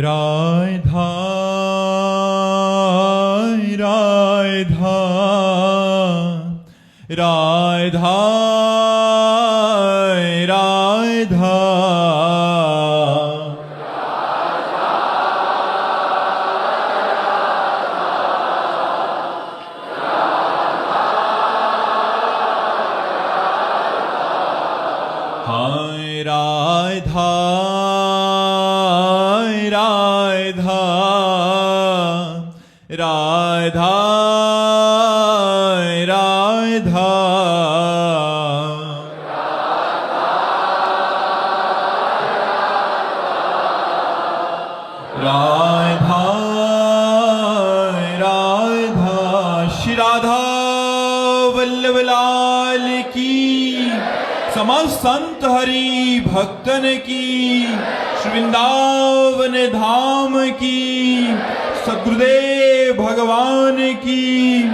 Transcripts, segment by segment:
राधा राधा राधा राधा हाय राधा राधा राधा राधा राधा राधा श्री राधा वल्लभ लाल की, समस्त संत हरि भक्तन की, श्री वृंदावन धाम की, सद्गुरुदेव भगवान की।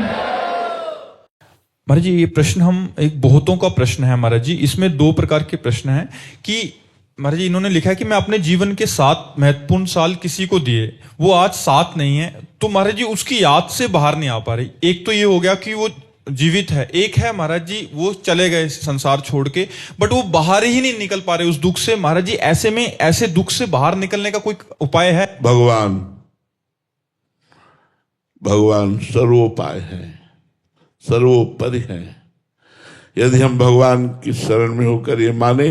महाराज जी, ये प्रश्न हम एक बहुतों का प्रश्न है महाराज जी। इसमें दो प्रकार के प्रश्न हैं कि महाराज जी इन्होंने लिखा है कि मैं अपने जीवन के 7 महत्वपूर्ण साल किसी को दिए, वो आज 7 नहीं है, तो महाराज जी उसकी याद से बाहर नहीं आ पा रही। एक तो ये हो गया कि वो जीवित है, एक है महाराज जी वो चले गए संसार छोड़ के, बट वो बाहर ही नहीं निकल पा रहे उस दुख से। महाराज जी ऐसे में ऐसे दुख से बाहर निकलने का कोई उपाय है? भगवान सर्वोपाय है, सर्वोपरि है। यदि हम भगवान की शरण में होकर ये माने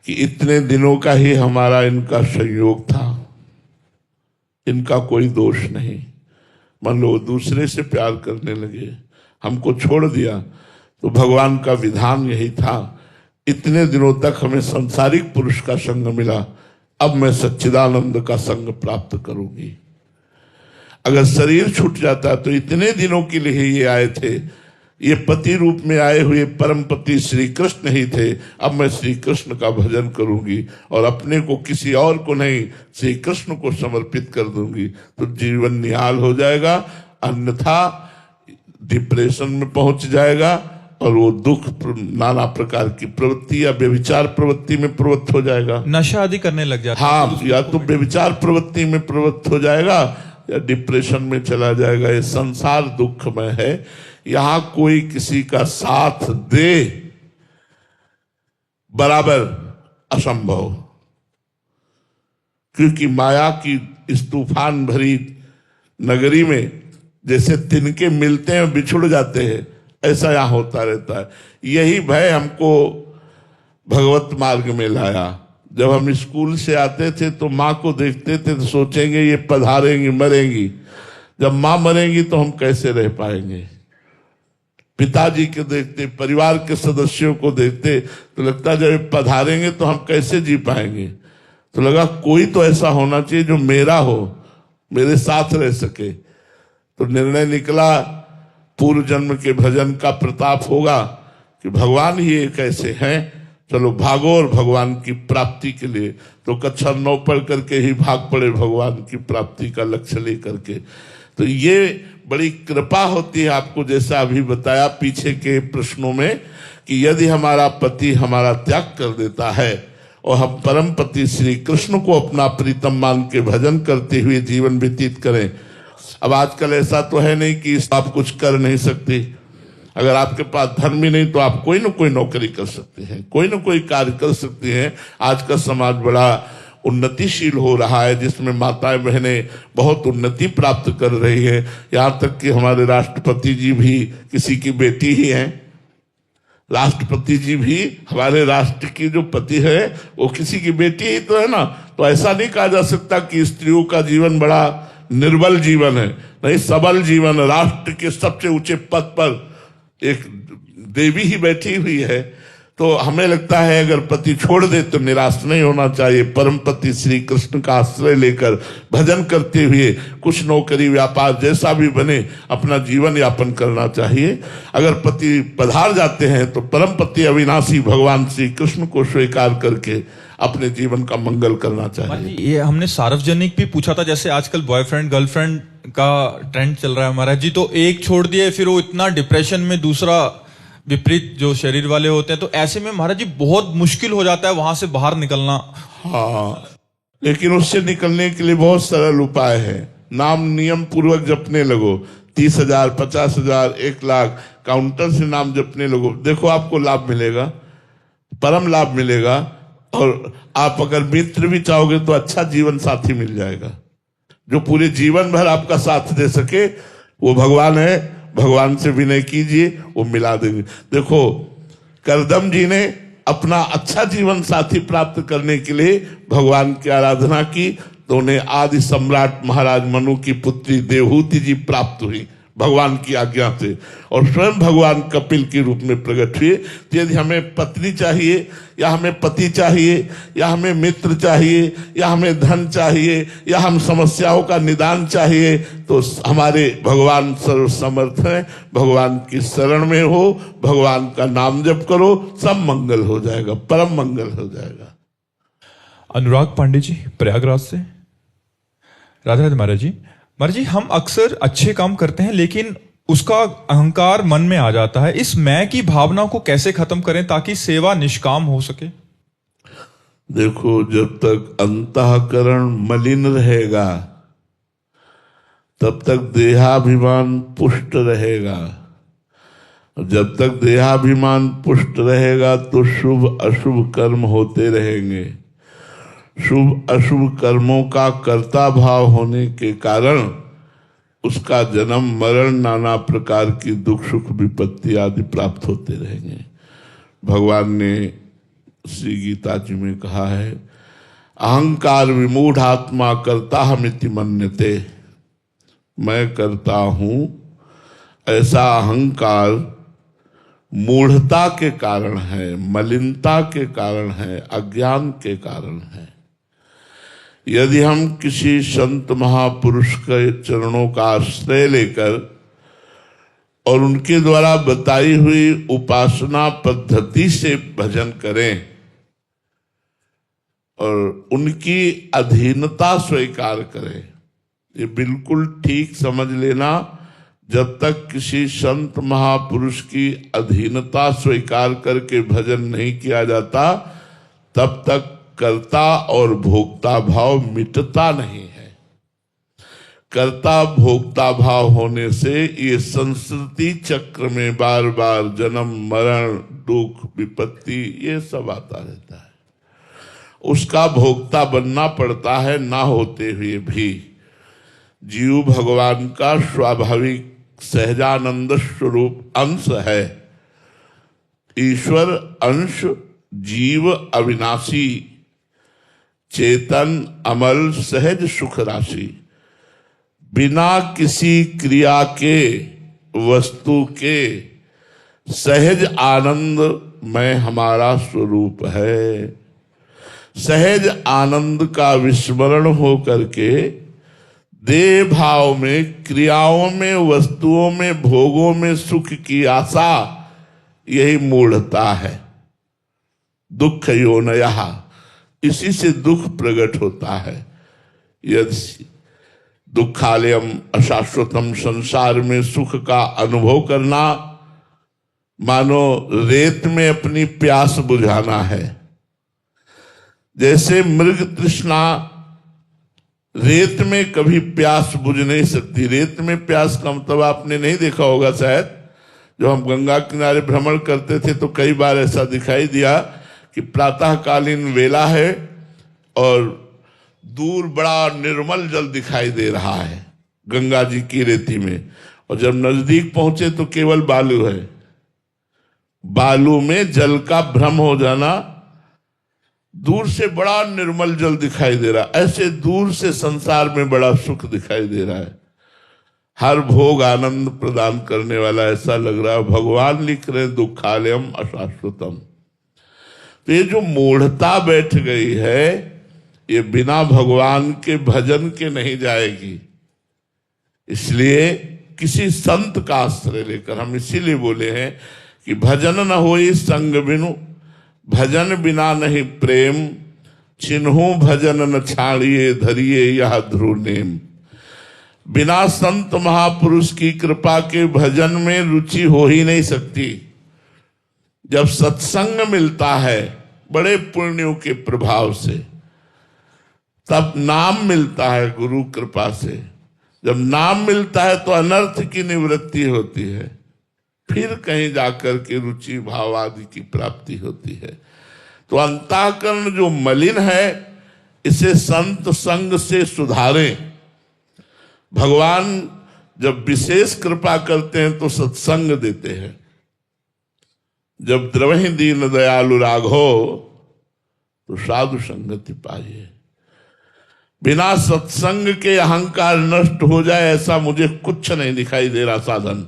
कि इतने दिनों का ही हमारा इनका संयोग था, इनका कोई दोष नहीं, मान लो दूसरे से प्यार करने लगे, हमको छोड़ दिया, तो भगवान का विधान यही था, इतने दिनों तक हमें सांसारिक पुरुष का संग मिला, अब मैं सच्चिदानंद का संग प्राप्त करूंगी। अगर शरीर छूट जाता तो इतने दिनों के लिए ये आए थे, ये पति रूप में आए हुए परम पति श्री कृष्ण ही थे, अब मैं श्री कृष्ण का भजन करूंगी और अपने को किसी और को नहीं श्री कृष्ण को समर्पित कर दूंगी, तो जीवन निहाल हो जाएगा, अन्यथा डिप्रेशन में पहुंच जाएगा और वो दुख नाना प्रकार की प्रवृत्ति या व्यभिचार प्रवृत्ति में प्रवृत्त हो जाएगा, नशा आदि करने लग जाता। हाँ, या तो व्यभिचार प्रवृत्ति में प्रवृत्त हो जाएगा या डिप्रेशन में चला जाएगा। ये संसार दुखमय है, यहां कोई किसी का साथ दे बराबर असंभव, क्योंकि माया की इस तूफान भरी नगरी में जैसे तिनके मिलते हैं बिछुड़ जाते हैं, ऐसा यहां होता रहता है। यही भय हमको भगवत मार्ग में लाया। जब हम स्कूल से आते थे तो माँ को देखते थे तो सोचेंगे ये पधारेंगी मरेंगी, जब माँ मरेंगी तो हम कैसे रह पाएंगे। पिताजी के देखते, परिवार के सदस्यों को देखते तो लगता जब पधारेंगे तो हम कैसे जी पाएंगे। तो लगा कोई तो ऐसा होना चाहिए जो मेरा हो, मेरे साथ रह सके। तो निर्णय निकला पूर्व जन्म के भजन का प्रताप होगा कि भगवान ही एक ऐसे हैं, चलो भागो और भगवान की प्राप्ति के लिए। तो कक्षा 9 पढ़ करके ही भाग पड़े भगवान की प्राप्ति का लक्ष्य लेकर के। तो ये बड़ी कृपा होती है आपको, जैसा अभी बताया पीछे के प्रश्नों में, कि यदि हमारा पति हमारा त्याग कर देता है और हम परम पति श्री कृष्ण को अपना प्रीतम मान के भजन करते हुए जीवन व्यतीत करें। अब आजकल ऐसा तो है नहीं कि आप कुछ कर नहीं सकते, अगर आपके पास धर्म ही नहीं तो आप कोई ना कोई नौकरी कर सकते हैं, कोई ना कोई कार्य कर सकते हैं। आज का समाज बड़ा उन्नतिशील हो रहा है, जिसमें माताएं बहनें बहुत उन्नति प्राप्त कर रही है। यहाँ तक कि हमारे राष्ट्रपति जी भी किसी की बेटी ही हैं, राष्ट्रपति जी भी हमारे राष्ट्र की जो पति है वो किसी की बेटी ही तो है ना। तो ऐसा नहीं कहा जा सकता कि स्त्रियों का जीवन बड़ा निर्बल जीवन है, नहीं, सबल जीवन। राष्ट्र के सबसे ऊंचे पद पर एक देवी ही बैठी हुई है। तो हमें लगता है अगर पति छोड़ दे तो निराश नहीं होना चाहिए, परम पति श्री कृष्ण का आश्रय लेकर भजन करते हुए कुछ नौकरी व्यापार जैसा भी बने अपना जीवन यापन करना चाहिए। अगर पति पधार जाते हैं तो परम पति अविनाशी भगवान श्री कृष्ण को स्वीकार करके अपने जीवन का मंगल करना चाहिए। ये हमने सार्वजनिक भी पूछा था, जैसे आजकल बॉयफ्रेंड गर्लफ्रेंड का ट्रेंड चल रहा है महाराज जी, तो एक छोड़ दिए फिर वो इतना डिप्रेशन में, दूसरा विपरीत जो शरीर वाले होते हैं, तो ऐसे में महाराज जी बहुत मुश्किल हो जाता है वहां से बाहर निकलना। हाँ, लेकिन उससे निकलने के लिए बहुत सरल उपाय है। नाम नियम पूर्वक जपने लगो। 30,000, 50,000, 1,00,000 काउंटर से नाम जपने लगो। देखो आपको लाभ मिलेगा, परम लाभ मिलेगा। और आप अगर मित्र भी चाहोगे तो अच्छा जीवन साथी मिल जाएगा, जो पूरे जीवन भर आपका साथ दे सके। वो भगवान है। भगवान से विनय कीजिए, वो मिला देंगे। देखो करदम जी ने अपना अच्छा जीवन साथी प्राप्त करने के लिए भगवान की आराधना की, तो उन्हें आदि सम्राट महाराज मनु की पुत्री देवहूति जी प्राप्त हुई भगवान की आज्ञा से, और स्वयं भगवान कपिल के रूप में प्रकट हुए। तो यदि हमें पत्नी चाहिए, या हमें पति चाहिए, या हमें मित्र चाहिए, या हमें धन चाहिए, या हम समस्याओं का निदान चाहिए, तो हमारे भगवान सर्वसमर्थ हैं। भगवान की शरण में हो, भगवान का नाम जप करो, सब मंगल हो जाएगा, परम मंगल हो जाएगा। अनुराग पांडे जी प्रयागराज से। राधे राधे महाराज जी। महाराज जी, हम अक्सर अच्छे काम करते हैं लेकिन उसका अहंकार मन में आ जाता है। इस मैं की भावना को कैसे खत्म करें ताकि सेवा निष्काम हो सके? देखो, जब तक अंतःकरण मलिन रहेगा तब तक देहाभिमान पुष्ट रहेगा। जब तक देहाभिमान पुष्ट रहेगा तो शुभ अशुभ कर्म होते रहेंगे। शुभ अशुभ कर्मों का कर्ता भाव होने के कारण उसका जन्म मरण नाना प्रकार की दुख सुख विपत्ति आदि प्राप्त होते रहेंगे। भगवान ने श्री गीता जी में कहा है, अहंकार विमूढ़ आत्मा कर्ता हमिति मन्यते। मैं करता हूं, ऐसा अहंकार मूढ़ता के कारण है, मलिनता के कारण है, अज्ञान के कारण है। यदि हम किसी संत महापुरुष के चरणों का आश्रय लेकर और उनके द्वारा बताई हुई उपासना पद्धति से भजन करें और उनकी अधीनता स्वीकार करें, ये बिल्कुल ठीक समझ लेना। जब तक किसी संत महापुरुष की अधीनता स्वीकार करके भजन नहीं किया जाता, तब तक कर्ता और भोक्ता भाव मिटता नहीं है। कर्ता भोक्ता भाव होने से ये संस्कृति चक्र में बार बार जन्म मरण दुख विपत्ति ये सब आता रहता है। उसका भोक्ता बनना पड़ता है, ना होते हुए भी। जीव भगवान का स्वाभाविक सहजानंद स्वरूप अंश है। ईश्वर अंश, जीव अविनाशी, चेतन अमल सहज सुख राशि। बिना किसी क्रिया के वस्तु के सहज आनंद में हमारा स्वरूप है। सहज आनंद का विस्मरण हो करके देह भाव में, क्रियाओं में, वस्तुओं में, भोगों में सुख की आशा, यही मूढ़ता है। दुख योनयः, इसी से दुख प्रकट होता है। यदि दुखालयम अशाश्वतम, संसार में सुख का अनुभव करना मानो रेत में अपनी प्यास बुझाना है। जैसे मृग तृष्णा रेत में कभी प्यास बुझ नहीं सकती। रेत में प्यास का मतलब आपने नहीं देखा होगा शायद। जो हम गंगा किनारे भ्रमण करते थे तो कई बार ऐसा दिखाई दिया कि प्रातःकालीन वेला है और दूर बड़ा निर्मल जल दिखाई दे रहा है गंगा जी की रेती में, और जब नजदीक पहुंचे तो केवल बालू है। बालू में जल का भ्रम हो जाना, दूर से बड़ा निर्मल जल दिखाई दे रहा। ऐसे दूर से संसार में बड़ा सुख दिखाई दे रहा है, हर भोग आनंद प्रदान करने वाला ऐसा लग रहा है। भगवान लिख रहे दुखालयम अशाश्वतम। तो ये जो मूढ़ता बैठ गई है, ये बिना भगवान के भजन के नहीं जाएगी। इसलिए किसी संत का आश्रय लेकर, हम इसीलिए बोले हैं कि भजन न होई संग बिनु, भजन बिना नहीं प्रेम, चिन्हू भजन न छाड़िए, धरिए यह ध्रुव नेम। बिना संत महापुरुष की कृपा के भजन में रुचि हो ही नहीं सकती। जब सत्संग मिलता है बड़े पुण्यों के प्रभाव से, तब नाम मिलता है गुरु कृपा से। जब नाम मिलता है तो अनर्थ की निवृत्ति होती है, फिर कहीं जाकर के रुचि भाव आदि की प्राप्ति होती है। तो अंतःकरण जो मलिन है इसे संत संग से सुधारें। भगवान जब विशेष कृपा करते हैं तो सत्संग देते हैं। जब द्रवहि दीन दयालु राघो तो साधु संगति पाइए। बिना सत्संग के अहंकार नष्ट हो जाए ऐसा मुझे कुछ नहीं दिखाई दे रहा साधन,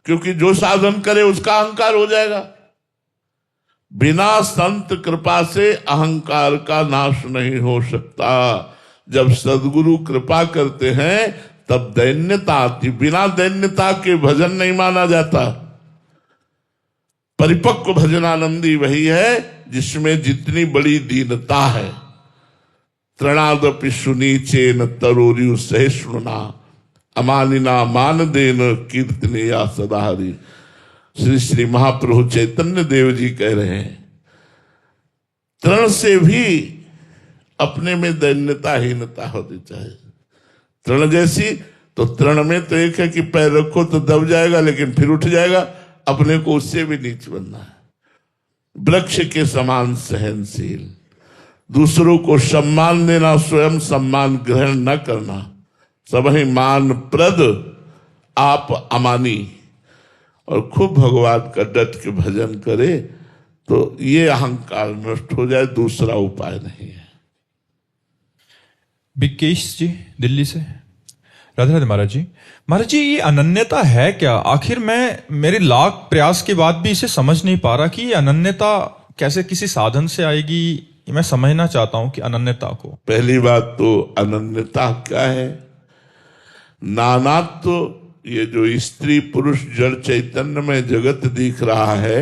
क्योंकि जो साधन करे उसका अहंकार हो जाएगा। बिना संत कृपा से अहंकार का नाश नहीं हो सकता। जब सद्गुरु कृपा करते हैं तब दैन्यता आती। बिना दैन्यता के भजन नहीं माना जाता। परिपक्व भजनानंदी वही है जिसमें जितनी बड़ी दीनता है। तृणादपि सुनीचेन तरोरियु सहिष्णुना अमानिना मान देन कीर्तनीया सदाहरि। श्री श्री महाप्रभु चैतन्य देव जी कह रहे हैं तृण से भी अपने में दैन्यताहीनता होती चाहिए। तृण जैसी तो तृण में तो एक है कि पैर रखो तो दब जाएगा लेकिन फिर उठ जाएगा, अपने को उससे भी नीच बनना है। वृक्ष के समान सहनशील, दूसरों को सम्मान देना, स्वयं सम्मान ग्रहण न करना, सबहि मान प्रद आप अमानी। और खूब भगवान का डट के भजन करे तो ये अहंकार नष्ट हो जाए, दूसरा उपाय नहीं है। बिकेश जी दिल्ली से। राधे राधे महाराज जी। महाराज जी ये अनन्यता है क्या? आखिर मैं मेरे लाख प्रयास के बाद भी इसे समझ नहीं पा रहा कि ये अनन्यता कैसे किसी साधन से आएगी। मैं समझना चाहता हूं कि अनन्यता को। पहली बात तो अनन्यता क्या है? नानात्व तो ये जो स्त्री पुरुष जड़ चैतन्य में जगत दिख रहा है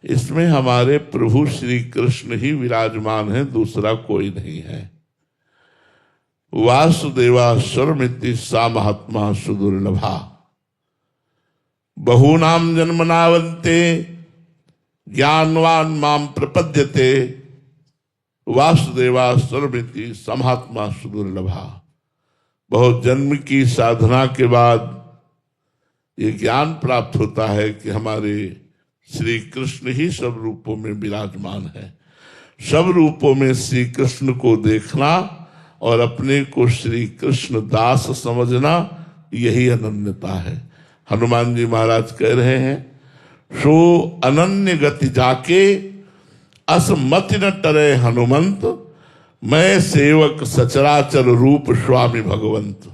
इसमें हमारे प्रभु श्री कृष्ण ही विराजमान है, दूसरा कोई नहीं है। वासुदेवा सर्वमिति सा महात्मा सुदुर्लभा बहूनाम जन्मनावन्ते ज्ञानवान माम प्रपद्यते वासुदेवा सर्वमिति सा महात्मा सुदुर्लभा। बहुत जन्म की साधना के बाद ये ज्ञान प्राप्त होता है कि हमारे श्री कृष्ण ही सब रूपों में विराजमान है। सब रूपों में श्री कृष्ण को देखना और अपने को श्री कृष्ण दास समझना, यही अनन्यता है। हनुमान जी महाराज कह रहे हैं सो अनन्य गति जाके असमति न टरे हनुमंत, मैं सेवक सचराचर रूप स्वामी भगवंत।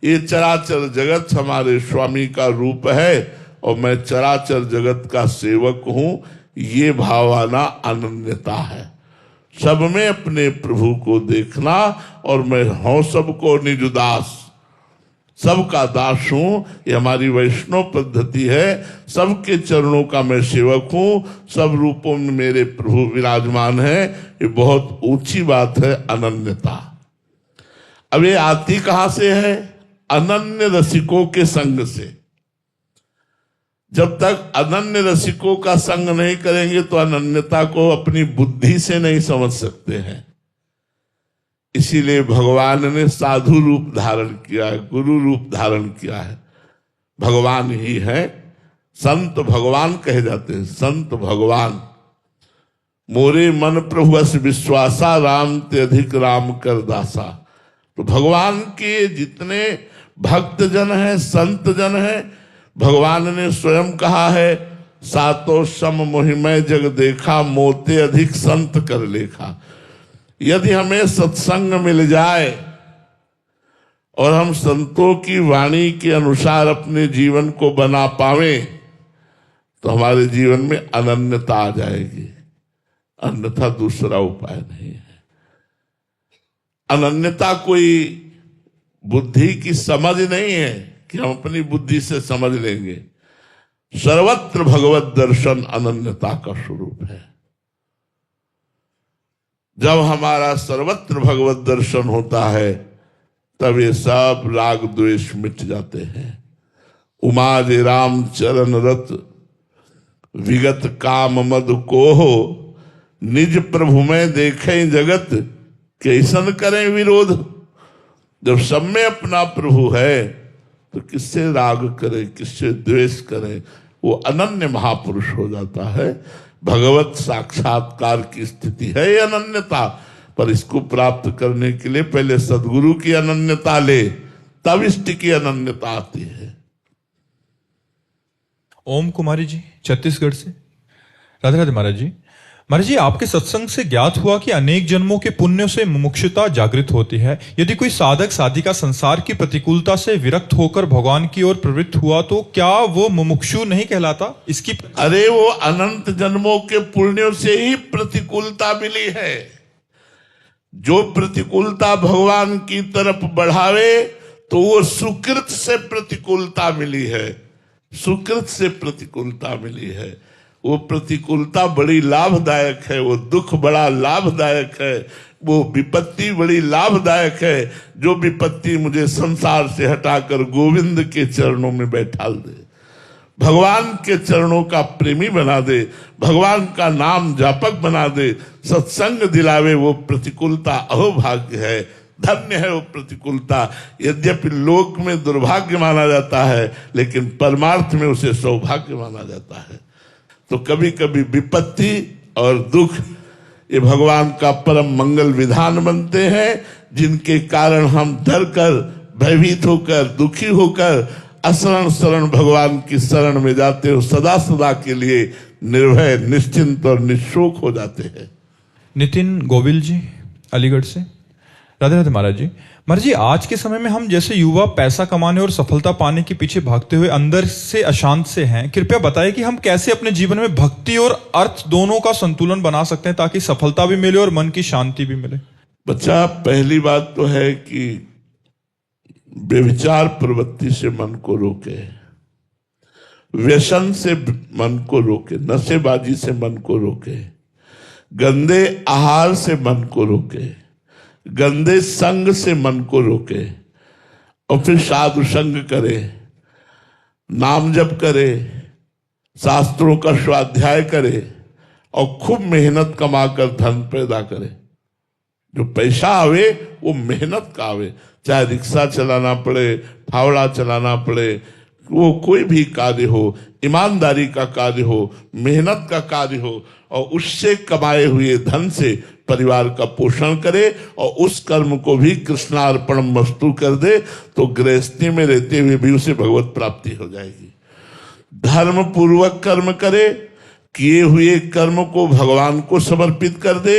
ये चराचर जगत हमारे स्वामी का रूप है और मैं चराचर जगत का सेवक हूं, ये भावना अनन्यता है। सब में अपने प्रभु को देखना और मैं हूं सबको निज दास, सबका दास हूं। ये हमारी वैष्णव पद्धति है। सबके चरणों का मैं सेवक हूं, सब रूपों में मेरे प्रभु विराजमान है। ये बहुत ऊंची बात है अनन्यता। अब ये आती कहां से है? अनन्य रसिकों के संग से। जब तक अनन्य रसिकों का संग नहीं करेंगे तो अनन्यता को अपनी बुद्धि से नहीं समझ सकते हैं। इसीलिए भगवान ने साधु रूप धारण किया है, गुरु रूप धारण किया है। भगवान ही है, संत भगवान कहे जाते हैं। संत भगवान मोरे मन प्रभु अस विश्वासा, राम ते अधिक राम कर दासा। तो भगवान के जितने भक्त जन हैं, संत जन हैं, भगवान ने स्वयं कहा है सातो सम मोहिमय जग देखा, मोते अधिक संत कर लेखा। यदि हमें सत्संग मिल जाए और हम संतों की वाणी के अनुसार अपने जीवन को बना पावे तो हमारे जीवन में अनन्यता आ जाएगी, अन्यथा दूसरा उपाय नहीं है। अनन्यता कोई बुद्धि की समझ नहीं है कि हम अपनी बुद्धि से समझ लेंगे। सर्वत्र भगवत दर्शन अनन्यता का स्वरूप है। जब हमारा सर्वत्र भगवत दर्शन होता है तब ये सब राग द्वेष मिट जाते हैं। उमाज राम चरण रत विगत काम मद को हो, निज प्रभु में देखें जगत कैसन करें विरोध। जब सब में अपना प्रभु है तो किससे राग करें, किससे द्वेष करें। वो अनन्य महापुरुष हो जाता है। भगवत साक्षात्कार की स्थिति है ये अनन्यता। पर इसको प्राप्त करने के लिए पहले सदगुरु की अनन्यता ले, तब इष्ट की अनन्यता आती है। ओम कुमारी जी छत्तीसगढ़ से। राधे राधे महाराज जी। महाराज जी, आपके सत्संग से ज्ञात हुआ कि अनेक जन्मों के पुण्य से मुमुक्षुता जागृत होती है। यदि कोई साधक साधिका संसार की प्रतिकूलता से विरक्त होकर भगवान की ओर प्रवृत्त हुआ तो क्या वो मुमुक्षु नहीं कहलाता? इसकी अरे वो अनंत जन्मों के पुण्यों से ही प्रतिकूलता मिली है। जो प्रतिकूलता भगवान की तरफ बढ़ावे तो वो सुकृत से प्रतिकूलता मिली है। सुकृत से प्रतिकूलता मिली है। वो प्रतिकूलता बड़ी लाभदायक है। वो दुख बड़ा लाभदायक है। वो विपत्ति बड़ी लाभदायक है। जो विपत्ति मुझे संसार से हटाकर गोविंद के चरणों में बैठाल दे, भगवान के चरणों का प्रेमी बना दे, भगवान का नाम जापक बना दे, सत्संग दिलावे, वो प्रतिकूलता अहोभाग्य है। धन्य है वो प्रतिकूलता। यद्यपि लोक में दुर्भाग्य माना जाता है, लेकिन परमार्थ में उसे सौभाग्य माना जाता है। तो कभी कभी विपत्ति और दुख ये भगवान का परम मंगल विधान बनते हैं, जिनके कारण हम डर कर, भयभीत होकर, दुखी होकर असरण शरण भगवान की शरण में जाते हो, सदा सदा के लिए निर्भय, निश्चिंत और निशोक हो जाते हैं। नितिन गोविल जी अलीगढ़ से। राधे राधे महाराज जी। महाराज जी, आज के समय में हम जैसे युवा पैसा कमाने और सफलता पाने के पीछे भागते हुए अंदर से अशांत से हैं। कृपया बताएं कि हम कैसे अपने जीवन में भक्ति और अर्थ दोनों का संतुलन बना सकते हैं ताकि सफलता भी मिले और मन की शांति भी मिले। बच्चा, पहली बात तो है कि व्यभिचार प्रवृत्ति से मन को रोके, व्यसन से मन को रोके, नशेबाजी से मन को रोके, गंदे आहार से मन को रोके, गंदे संग से मन को रोके, और फिर साधु संग करे, नाम जप करे, शास्त्रों का स्वाध्याय करे और खूब मेहनत कमाकर धन पैदा करे। जो पैसा आवे वो मेहनत का आवे, चाहे रिक्शा चलाना पड़े, फावड़ा चलाना पड़े, वो कोई भी कार्य हो, ईमानदारी का कार्य हो, मेहनत का कार्य हो, और उससे कमाए हुए धन से परिवार का पोषण करे और उस कर्म को भी कृष्णार्पणम वस्तु कर दे, तो गृहस्थी में रहते हुए भी उसे भगवत प्राप्ति हो जाएगी। धर्म पूर्वक कर्म करे, किए हुए कर्म को भगवान को समर्पित कर दे,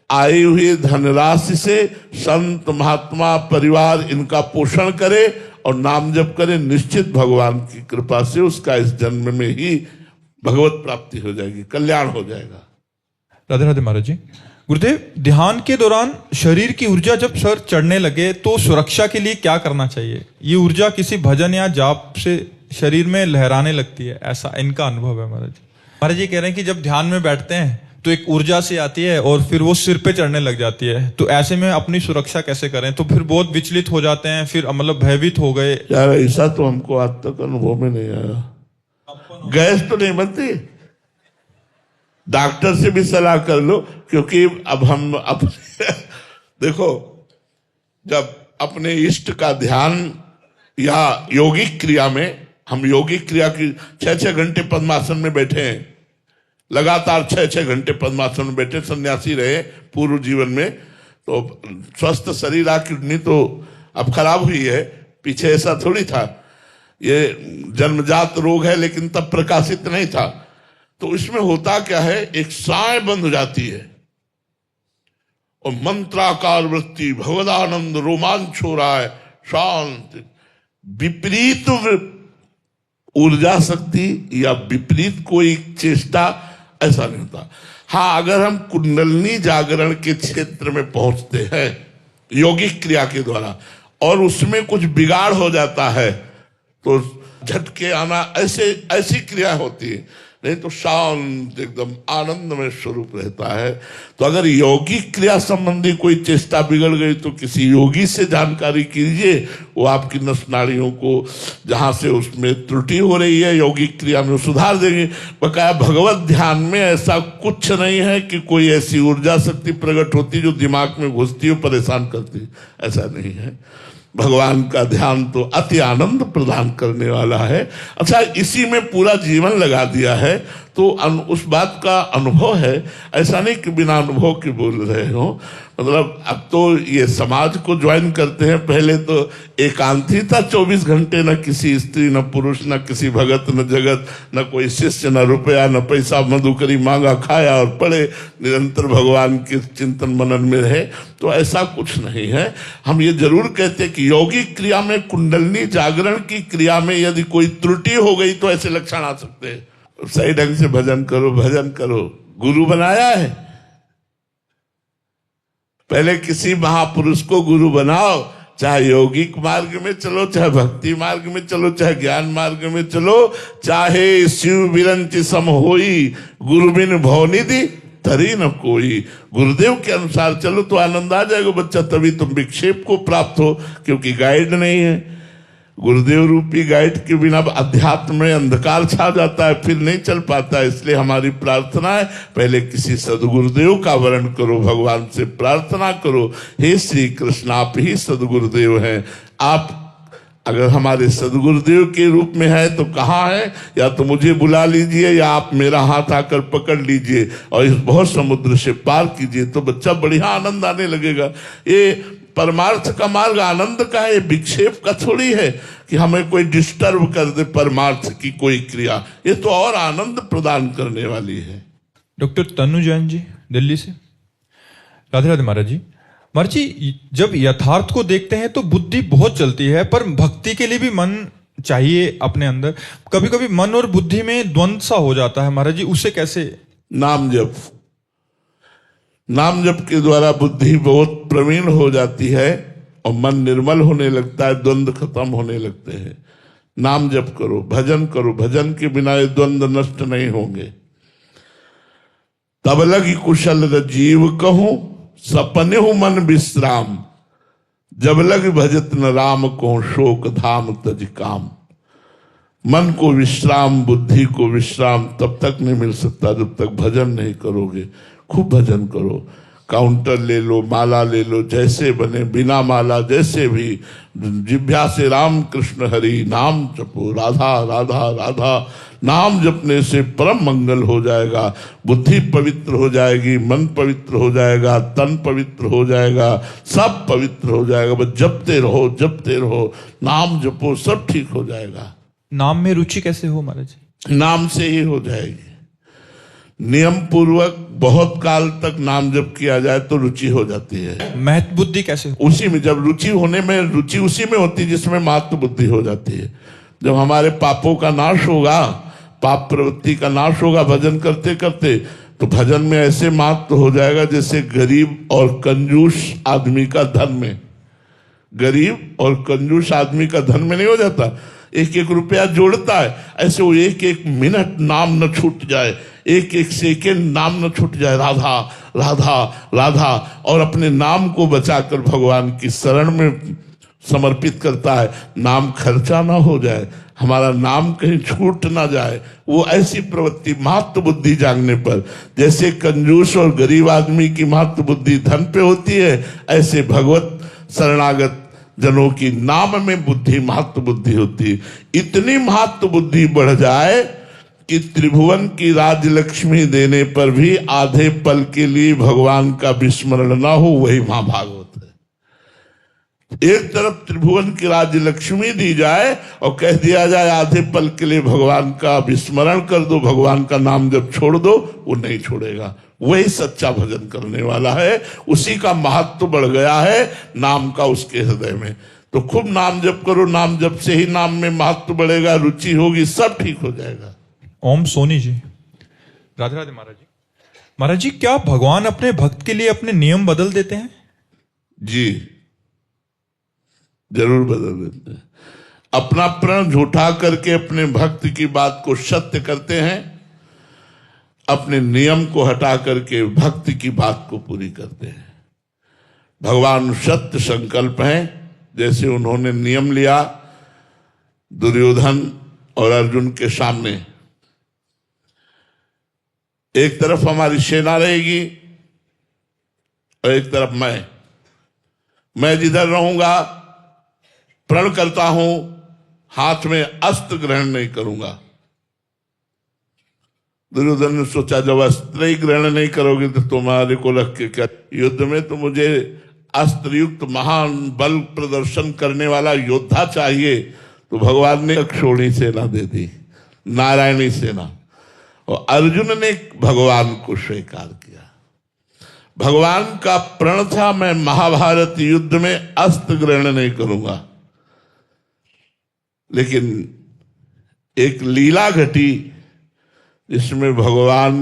आए हुए धनराशि से संत महात्मा परिवार इनका पोषण करे और नाम जप करे। निश्चित भगवान की कृपा से उसका इस जन्म में ही भगवत प्राप्ति हो जाएगी, कल्याण हो जाएगा। राधे राधे महाराज जी। गुरुदेव, ध्यान के दौरान शरीर की ऊर्जा जब सर चढ़ने लगे तो सुरक्षा के लिए क्या करना चाहिए? ये ऊर्जा किसी भजन या जाप से शरीर में लहराने लगती है, ऐसा इनका अनुभव है महाराज जी। महाराज जी कह रहे हैं कि जब ध्यान में बैठते हैं तो एक ऊर्जा सी आती है और फिर वो सिर पे चढ़ने लग जाती है, तो ऐसे में अपनी सुरक्षा कैसे करें? तो फिर बहुत विचलित हो जाते हैं, फिर मतलब भयभीत हो गए। यार ऐसा तो हमको आज तक अनुभव में नहीं आया। गैस तो नहीं बनती, डॉक्टर से भी सलाह कर लो, क्योंकि अब हम देखो, जब अपने इष्ट का ध्यान या योगिक क्रिया में, हम योगिक क्रिया की 6-6 घंटे पद्मासन में बैठे हैं, लगातार 6-6 घंटे पद्मासन में बैठे, सन्यासी रहे पूर्व जीवन में, तो स्वस्थ शरीर किडनी तो अब खराब हुई है, पीछे ऐसा थोड़ी था। ये जन्मजात रोग है, लेकिन तब प्रकाशित नहीं था। तो इसमें होता क्या है, एक साय बंध जाती है और मंत्राकार वृत्ति, भगवदानंद, रोमांच हो रहा है, शांति। विपरीत ऊर्जा शक्ति या विपरीत कोई चेष्टा ऐसा नहीं होता। हाँ, अगर हम कुंडलनी जागरण के क्षेत्र में पहुंचते हैं योगिक क्रिया के द्वारा और उसमें कुछ बिगाड़ हो जाता है तो झटके आना, ऐसी क्रिया होती है। नहीं तो शांत एकदम आनंद में स्वरूप रहता है। तो अगर यौगिक क्रिया संबंधी कोई चेष्टा बिगड़ गई तो किसी योगी से जानकारी कीजिए, वो आपकी नस नाड़ियों को जहां से उसमें त्रुटि हो रही है यौगिक क्रिया में सुधार देंगे। बकाया भगवत ध्यान में ऐसा कुछ नहीं है कि कोई ऐसी ऊर्जा शक्ति प्रकट होती जो दिमाग में घुसती हो परेशान करती, ऐसा नहीं है। भगवान का ध्यान तो अति आनंद प्रदान करने वाला है। अच्छा, इसी में पूरा जीवन लगा दिया है तो उस बात का अनुभव है। ऐसा नहीं कि बिना अनुभव के बोल रहे हो। मतलब अब तो ये समाज को ज्वाइन करते हैं, पहले तो एकांत ही था 24 घंटे, न किसी स्त्री न पुरुष न किसी भगत न जगत न कोई शिष्य न रुपया न पैसा, मधुकरी मांगा खाया और पढ़े, निरंतर भगवान के चिंतन मनन में रहे। तो ऐसा कुछ नहीं है। हम ये जरूर कहते हैं कि यौगिक क्रिया में कुंडलनी जागरण की क्रिया में यदि कोई त्रुटि हो गई तो ऐसे लक्षण आ सकते हैं। सही ढंग से भजन करो, भजन करो। गुरु बनाया है, पहले किसी महापुरुष को गुरु बनाओ, चाहे यौगिक मार्ग में चलो, चाहे भक्ति मार्ग में चलो, चाहे ज्ञान मार्ग में चलो, चाहे शिव बिरंच सम होई, गुरु बिन भवनिधि तरी न कोई। गुरुदेव के अनुसार चलो तो आनंद आ जाएगा बच्चा, तभी तुम विक्षेप को प्राप्त हो, क्योंकि गाइड नहीं है। गुरुदेव रूपी गाइड के बिना अध्यात्म में अंधकार छा जाता है, फिर नहीं चल पाता। इसलिए हमारी प्रार्थना है, पहले किसी सदगुरुदेव का वर्ण करो, भगवान से प्रार्थना करो, हे श्री कृष्ण आप ही सदगुरुदेव हैं। आप अगर हमारे सदगुरुदेव के रूप में है तो कहाँ है? या तो मुझे बुला लीजिए या आप मेरा हाथ आकर पकड़ लीजिए और इस बहुत समुद्र से पार कीजिए, तो बच्चा बढ़िया आनंद आने लगेगा। ये परमार्थ का मार्ग आनंद का है, विक्षेप का थोड़ी है कि हमें कोई डिस्टर्ब कर दे परमार्थ की कोई क्रिया। ये तो और आनंद प्रदान करने वाली है। डॉक्टर तनु जैन जी दिल्ली से। राधे राधे महाराज जी। महाराज जी, जब यथार्थ को देखते हैं तो बुद्धि बहुत चलती है, पर भक्ति के लिए भी मन चाहिए अपने अंदर। कभी कभी मन और बुद्धि में द्वंद्व सा हो जाता है महाराज जी, उसे कैसे? नाम जप, नाम जप के द्वारा बुद्धि बहुत प्रवीण हो जाती है और मन निर्मल होने लगता है, द्वंद्व खत्म होने लगते हैं। नाम जप करो, भजन करो, भजन के बिना ये द्वंद्व नष्ट नहीं होंगे। तब लगी कुशल जीव कहूं, सपने हूं मन विश्राम, जब लग भजत न राम को शोक धाम तज काम। मन को विश्राम, बुद्धि को विश्राम तब तक नहीं मिल सकता जब तक भजन नहीं करोगे। खूब भजन करो, काउंटर ले लो, माला ले लो, जैसे बने, बिना माला जैसे भी, जिह्वा से राम कृष्ण हरि नाम जपो, राधा राधा राधा। नाम जपने से परम मंगल हो जाएगा, बुद्धि पवित्र हो जाएगी, मन पवित्र हो जाएगा, तन पवित्र हो जाएगा, सब पवित्र हो जाएगा। बस जपते रहो, जपते रहो, नाम जपो, सब ठीक हो जाएगा। नाम में रुचि कैसे हो महाराज जी? नाम से ही हो जाएगी। नियम पूर्वक बहुत काल तक नाम जप किया जाए तो रुचि हो जाती है। महत्व बुद्धि कैसे? उसी में, जब रुचि होने में, रुचि उसी में होती है जिसमें महत्व बुद्धि हो जाती है। जब हमारे पापों का नाश होगा, पाप प्रवृत्ति का नाश होगा भजन करते करते, तो भजन में ऐसे महत्व हो जाएगा जैसे गरीब और कंजूस आदमी का धन में। गरीब और कंजूस आदमी का धन में नहीं हो जाता, एक एक रुपया जोड़ता है, ऐसे वो एक एक मिनट नाम न छूट जाए, एक एक सेकेंड नाम न छूट जाए, राधा राधा राधा, और अपने नाम को बचाकर भगवान की शरण में समर्पित करता है। नाम खर्चा ना हो जाए, हमारा नाम कहीं छूट ना जाए। वो ऐसी प्रवृत्ति महत्व बुद्धि जागने पर, जैसे कंजूस और गरीब आदमी की महत्व बुद्धि धन पे होती है, ऐसे भगवत शरणागत जनों की नाम में बुद्धि महत्व बुद्धि होती है। इतनी महत्व बुद्धि बढ़ जाए कि त्रिभुवन की राजलक्ष्मी देने पर भी आधे पल के लिए भगवान का विस्मरण ना हो, वही महाभागवत है। एक तरफ त्रिभुवन की राजलक्ष्मी दी जाए और कह दिया जाए आधे पल के लिए भगवान का विस्मरण कर दो, भगवान का नाम जब छोड़ दो, वो नहीं छोड़ेगा। वही सच्चा भजन करने वाला है, उसी का महत्व बढ़ गया है नाम का उसके हृदय में। तो खूब नाम जप करो, नाम जप से ही नाम में महत्व बढ़ेगा, रुचि होगी, सब ठीक हो जाएगा। ओम सोनी जी। राधे राधे महाराज जी। महाराज जी, क्या भगवान अपने भक्त के लिए अपने नियम बदल देते हैं? जी जरूर बदल देते हैं। अपना प्रण झूठा करके अपने भक्त की बात को सत्य करते हैं, अपने नियम को हटा करके भक्ति की बात को पूरी करते हैं। भगवान सत्य संकल्प हैं, जैसे उन्होंने नियम लिया दुर्योधन और अर्जुन के सामने। एक तरफ हमारी सेना रहेगी और एक तरफ मैं जिधर रहूंगा प्रण करता हूं, हाथ में अस्त्र ग्रहण नहीं करूंगा। दुर्योधन ने सोचा जब अस्त्र ही ग्रहण नहीं करोगे तो तुम्हारे को रख के क्या, युद्ध में तो मुझे अस्त्र युक्त महान बल प्रदर्शन करने वाला योद्धा चाहिए। तो भगवान ने अक्षोणी सेना दे दी, नारायणी सेना, और अर्जुन ने भगवान को स्वीकार किया। भगवान का प्रण था मैं महाभारत युद्ध में अस्त्र ग्रहण नहीं करूंगा, लेकिन एक लीला घटी जिसमें भगवान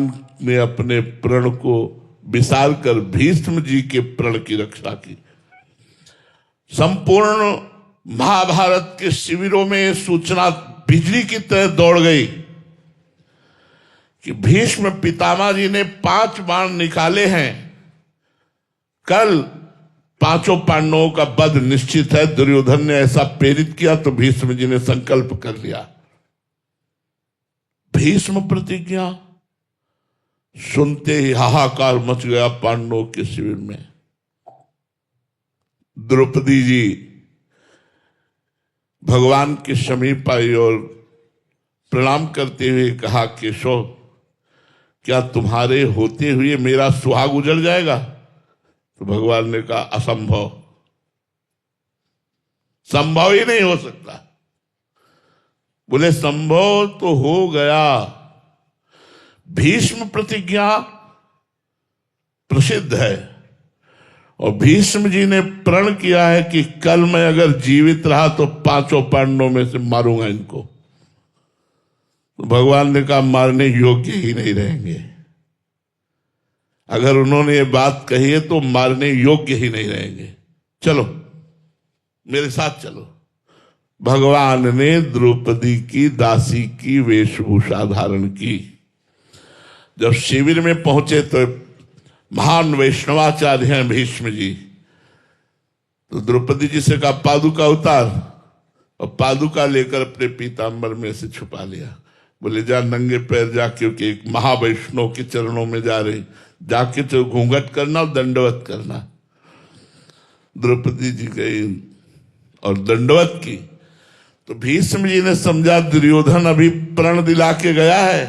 ने अपने प्रण को विसार कर भीष्म जी के प्रण की रक्षा की। संपूर्ण महाभारत के शिविरों में सूचना बिजली की तरह दौड़ गई कि भीष्म पितामह जी ने 5 बाण निकाले हैं, कल 5 पांडवों का वध निश्चित है। दुर्योधन ने ऐसा प्रेरित किया तो भीष्म जी ने संकल्प कर लिया। भीष्म प्रतिज्ञा सुनते ही हाहाकार मच गया पांडवों के शिविर में। द्रौपदी जी भगवान के समीप आई और प्रणाम करते हुए कहा, केशव क्या तुम्हारे होते हुए मेरा सुहाग उजड़ जाएगा? तो भगवान ने कहा असंभव, संभव ही नहीं हो सकता। बोले संभव तो हो गया। भीष्म प्रतिज्ञा प्रसिद्ध है और भीष्म जी ने प्रण किया है कि कल मैं अगर जीवित रहा तो 5 पांडवों में से मारूंगा इनको। तो भगवान ने कहा मारने योग्य ही नहीं रहेंगे। अगर उन्होंने ये बात कही है तो मारने योग्य ही नहीं रहेंगे, चलो मेरे साथ चलो। भगवान ने द्रौपदी की दासी की वेशभूषा धारण की। जब शिविर में पहुंचे तो महान वैष्णवाचार्य हैं भीष्म जी, तो द्रौपदी जी से कहा पादुका उतार, और पादुका लेकर अपने पीतांबर में से छुपा लिया। बोले जा नंगे पैर जा, क्योंकि एक महावैष्णव के चरणों में जा रही, जाके तो घूंघट करना और दंडवत करना। द्रौपदी जी गई और दंडवत की तो भीष्म जी ने समझा दुर्योधन अभी प्रण दिला के गया है,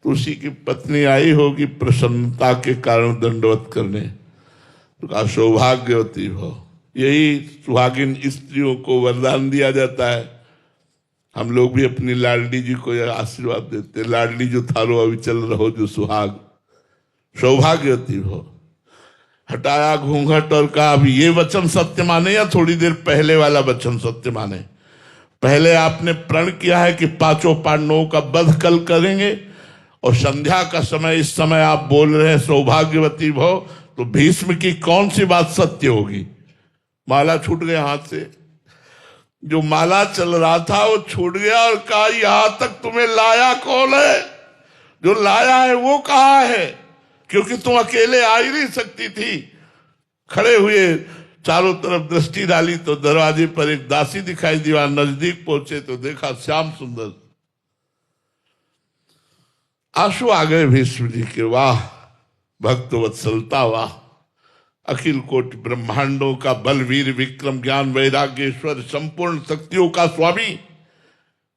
तो उसी की पत्नी आई होगी प्रसन्नता के कारण दंडवत करने। तो कहा सौभाग्यवती हो। यही सुहागिन स्त्रियों को वरदान दिया जाता है। हम लोग भी अपनी लाडली जी को यह आशीर्वाद देते, लाडली जो थारो अविचल रहो जो सुहाग, सौभाग्यवती हो। हटाया घूंघट और कहा अब ये वचन सत्य माने या थोड़ी देर पहले वाला वचन सत्य माने? पहले आपने प्रण किया है कि 5 पांडवों का वध कल करेंगे, और संध्या का समय इस समय आप बोल रहे हैं सौभाग्यवती भव, तो भीष्म की कौन सी बात सत्य होगी? माला छूट गया हाथ से, जो माला चल रहा था वो छूट गया, और कहा यहां तक तुम्हें लाया कौन है? जो लाया है वो कहाँ है? क्योंकि तुम अकेले आ ही नहीं सकती थी। खड़े हुए चारों तरफ दृष्टि डाली तो दरवाजे पर एक दासी दिखाई दी। वहां नजदीक पहुंचे तो देखा श्याम सुंदर। आंसू आ गए भीष्म जी के। वाह भक्त वत्सलता, वाह अखिल कोटि ब्रह्मांडों का बलवीर विक्रम ज्ञान वैराग्येश्वर संपूर्ण शक्तियों का स्वामी,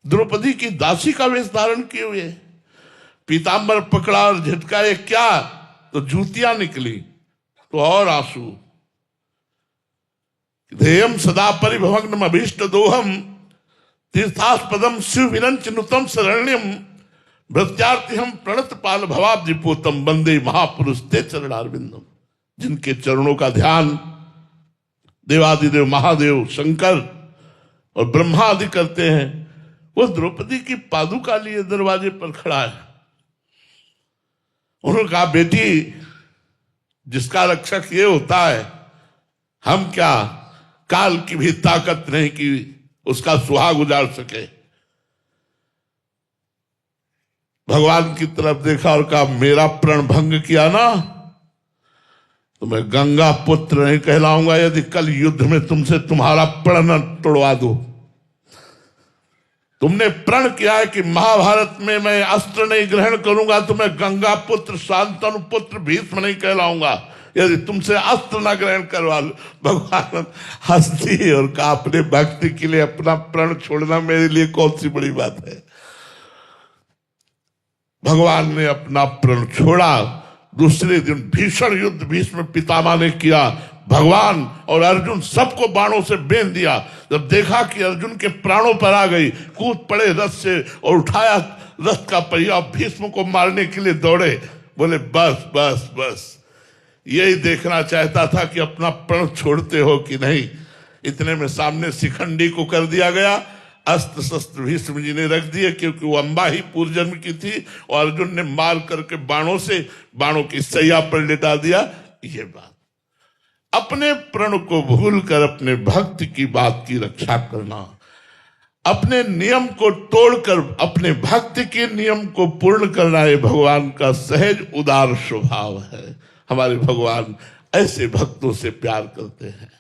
द्रौपदी की दासी का वेश धारण किए हुए, पीतांबर पकड़ा और झटकाए क्या तो जूतियां निकली, तो और आंसू। ध्येयम सदा परिभवग्नम अभीष्ट दोहम तीर्थास्पदम शिव विरंच नुतम शरण्यम भृत्यार्थिहम प्रणत पाल भवाब्धिपोतम वंदे महापुरुष ते चरणारविंदम। जिनके चरणों का ध्यान देवादिदेव महादेव शंकर और ब्रह्मा आदि करते हैं, वो द्रौपदी की पादुका लिए दरवाजे पर खड़ा है। उन्होंने कहा बेटी जिसका रक्षक ये होता है, हम क्या काल की भी ताकत नहीं कि उसका सुहाग उजाड़ सके। भगवान की तरफ देखा और कहा मेरा प्रण भंग किया ना तो मैं गंगा पुत्र नहीं कहलाऊंगा यदि कल युद्ध में तुमसे तुम्हारा प्रण न तोड़वा दूं। तुमने प्रण किया है कि महाभारत में मैं अस्त्र नहीं ग्रहण करूंगा तो मैं गंगा पुत्र शांतनु पुत्र भीष्म नहीं कहलाऊंगा यदि तुमसे अस्त्र न ग्रहण करवा लूं। भगवान हंसती और कहा अपने भक्ति के लिए अपना प्रण छोड़ना मेरे लिए कौन सी बड़ी बात है। भगवान ने अपना प्रण छोड़ा। दूसरे दिन भीषण युद्ध भीष्म पितामह ने किया। भगवान और अर्जुन सबको बाणों से बेंध दिया। जब देखा कि अर्जुन के प्राणों पर आ गई, कूद पड़े रथ से और उठाया रथ का पहिया, भीष्म को मारने के लिए दौड़े। बोले बस बस बस, यही देखना चाहता था कि अपना प्रण छोड़ते हो कि नहीं। इतने में सामने शिखंडी को कर दिया गया। अस्त्र शस्त्र भीष्म जी ने रख दिए क्योंकि वो अंबा ही पूर्व जन्म की थी और अर्जुन ने मार करके बाणों की सैया पर लेटा दिया। ये बात अपने प्रण को भूलकर अपने भक्त की बात की रक्षा करना, अपने नियम को तोड़कर अपने भक्त के नियम को पूर्ण करना, ये भगवान का सहज उदार स्वभाव है। हमारे भगवान ऐसे भक्तों से प्यार करते हैं।